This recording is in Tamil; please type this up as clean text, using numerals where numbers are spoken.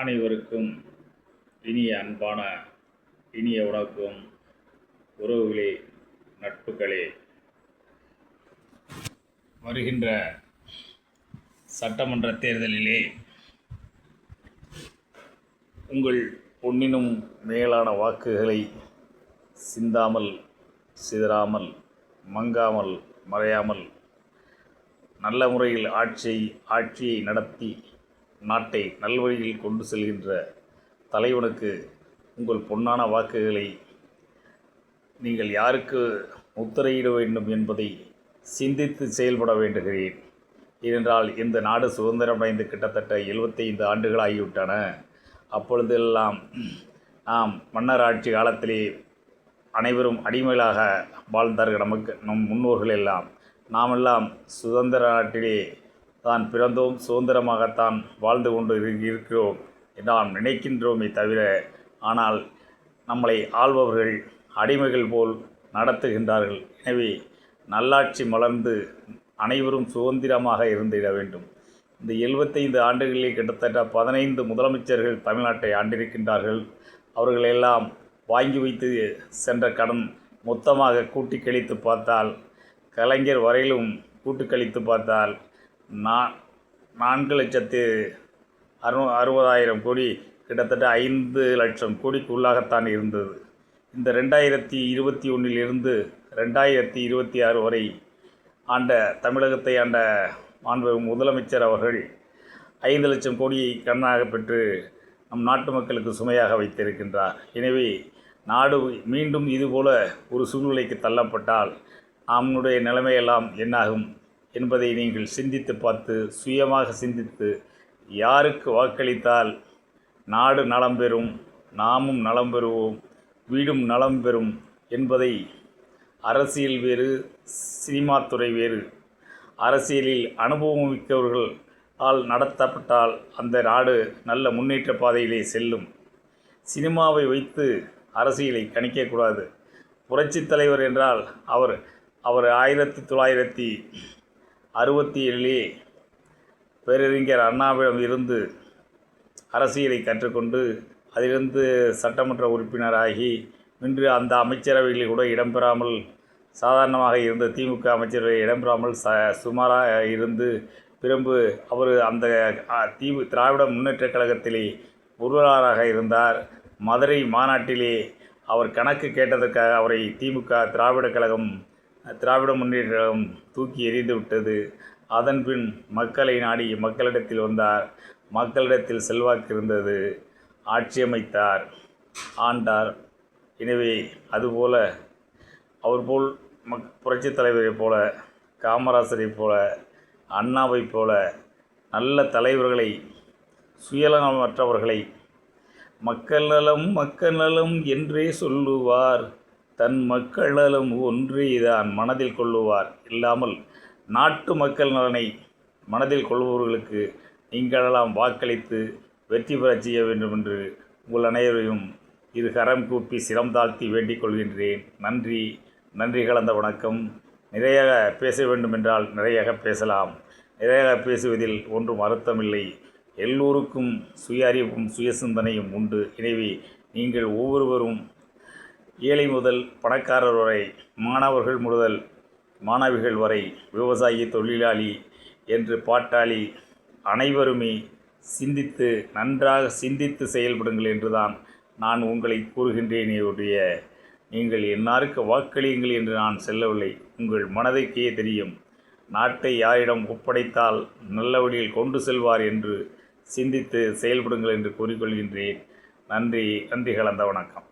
அனைவருக்கும் இனிய அன்பான இனிய வணக்கம். உறவுகளே, நட்புகளே, வருகின்ற சட்டமன்ற தேர்தலிலே உங்கள் பொன்னினும் மேலான வாக்குகளை சிந்தாமல் சிதறாமல் மங்காமல் மறையாமல் நல்ல முறையில் ஆட்சியை நடத்தி நாட்டை நல்வழியில் கொண்டு செல்கின்ற தலைவனுக்கு உங்கள் பொன்னான வாக்குகளை நீங்கள் யாருக்கு முத்திரையிட வேண்டும் என்பதை சிந்தித்து செயல்பட வேண்டுகிறேன். ஏனென்றால் இந்த நாடு சுதந்திரமடைந்து கிட்டத்தட்ட 75 ஆண்டுகளாகிவிட்டன. அப்பொழுதெல்லாம் நாம் மன்னர் ஆட்சி காலத்திலே அனைவரும் அடிமைகளாக வாழ்ந்தார்கள். நம் முன்னோர்கள் எல்லாம் நாமெல்லாம் சுதந்திர நாட்டிலே தான் பிறந்தோம், சுதந்திரமாகத்தான் வாழ்ந்து கொண்டு இருக்கிறோம் நாம் நினைக்கின்றோமே தவிர, ஆனால் நம்மளை ஆள்பவர்கள் அடிமைகள் போல் நடத்துகின்றார்கள். எனவே நல்லாட்சி மலர்ந்து அனைவரும் சுதந்திரமாக இருந்திட வேண்டும். இந்த 75 ஆண்டுகளில் கிட்டத்தட்ட 15 முதலமைச்சர்கள் தமிழ்நாட்டை ஆண்டிருக்கின்றார்கள். அவர்களெல்லாம் வாங்கி வைத்து சென்ற கடன் மொத்தமாக கூட்டி கழித்து பார்த்தால், கலைஞர் வரையிலும் கூட்டு கழித்து பார்த்தால் 4,60,000 கோடி, கிட்டத்தட்ட 5 லட்சம் கோடிக்கு உள்ளாகத்தான் இருந்தது. இந்த 2021 2026 வரை ஆண்ட தமிழகத்தை ஆண்ட மாண்பு முதலமைச்சர் அவர்கள் 5 லட்சம் கோடியை கடனாக பெற்று நம் நாட்டு மக்களுக்கு சுமையாக வைத்திருக்கின்றார். எனவே நாடு மீண்டும் இதுபோல ஒரு சூழ்நிலைக்கு தள்ளப்பட்டால் நம்முடைய நிலைமையெல்லாம் என்னாகும் என்பதை நீங்கள் சிந்தித்து பார்த்து, சுயமாக சிந்தித்து, யாருக்கு வாக்களித்தால் நாடு நலம் பெறும், நாமும் நலம் பெறுவோம், வீடும் நலம் பெறும் என்பதை, அரசியல் வேறு, சினிமா துறை வேறு. அரசியலில் அனுபவம் மிக்கவர்களால் நடத்தப்பட்டால் அந்த நாடு நல்ல முன்னேற்ற பாதையிலே செல்லும். சினிமாவை வைத்து அரசியலை கணிக்கக்கூடாது. புரட்சித் தலைவர் என்றால் அவர் 1967 பேரறிஞர் அண்ணாவிடம் இருந்து அரசியலை கற்றுக்கொண்டு அதிலிருந்து சட்டமன்ற உறுப்பினராகி இன்று அந்த அமைச்சரவையில் கூட இடம்பெறாமல், சாதாரணமாக இருந்த திமுக அமைச்சரவை இடம்பெறாமல் சுமாராக இருந்து பிறகு அவர் அந்த திராவிட முன்னேற்றக் கழகத்திலே பொருளாளராக இருந்தார். மதுரை மாநாட்டிலே அவர் கணக்கு கேட்டதற்காக அவரை திராவிட முன்னேற்ற கழகம் தூக்கி எறிந்து விட்டது. அதன்பின் மக்களை நாடி மக்களிடத்தில் வந்தார். மக்களிடத்தில் செல்வாக்கு இருந்தது. ஆட்சி அமைத்தார், ஆண்டார். எனவே அதுபோல அவர்போல் புரட்சித் தலைவரைப் போல, காமராசரைப் போல, அண்ணாவைப் போல நல்ல தலைவர்களை, சுயநலமற்றவர்களை மக்கள் நலம் என்றே சொல்லுவார், தன் மக்கள் நலம் ஒன்றே தான் மனதில் கொள்ளுவார். இல்லாமல் நாட்டு மக்கள் நலனை மனதில் கொள்பவர்களுக்கு நீங்களெல்லாம் வாக்களித்து வெற்றி பெறச் செய்ய வேண்டும் என்று உங்கள் அனைவரையும் இரு கரம் கூப்பி சிரம் தாழ்த்தி வேண்டிக் கொள்கின்றேன். நன்றி கலந்த வணக்கம். நிறைய பேச வேண்டுமென்றால் நிறைய பேசலாம். நிறைய பேசுவதில் ஒன்றும் அர்த்தமில்லை. எல்லோருக்கும் சுய அறிவும் சுய சிந்தனையும் உண்டு. எனவே நீங்கள் ஒவ்வொருவரும், ஏழை முதல் பணக்காரர் வரை, மாணவர்கள் முதல் மாணவிகள் வரை, விவசாயி, தொழிலாளி என்று பாட்டாளி அனைவருமே நன்றாக சிந்தித்து செயல்படுங்கள் என்றுதான் நான் உங்களை கூறுகின்றேனே ஒழிய, நீங்கள் என்னாருக்கு வாக்களியுங்கள் என்று நான் செல்லவில்லை. உங்கள் மனதைக்கே தெரியும். நாட்டை யாரிடம் ஒப்படைத்தால் நல்ல வழியில் கொண்டு செல்வார் என்று சிந்தித்து செயல்படுங்கள் என்று கூறிக்கொள்கின்றேன். நன்றி கலந்த வணக்கம்.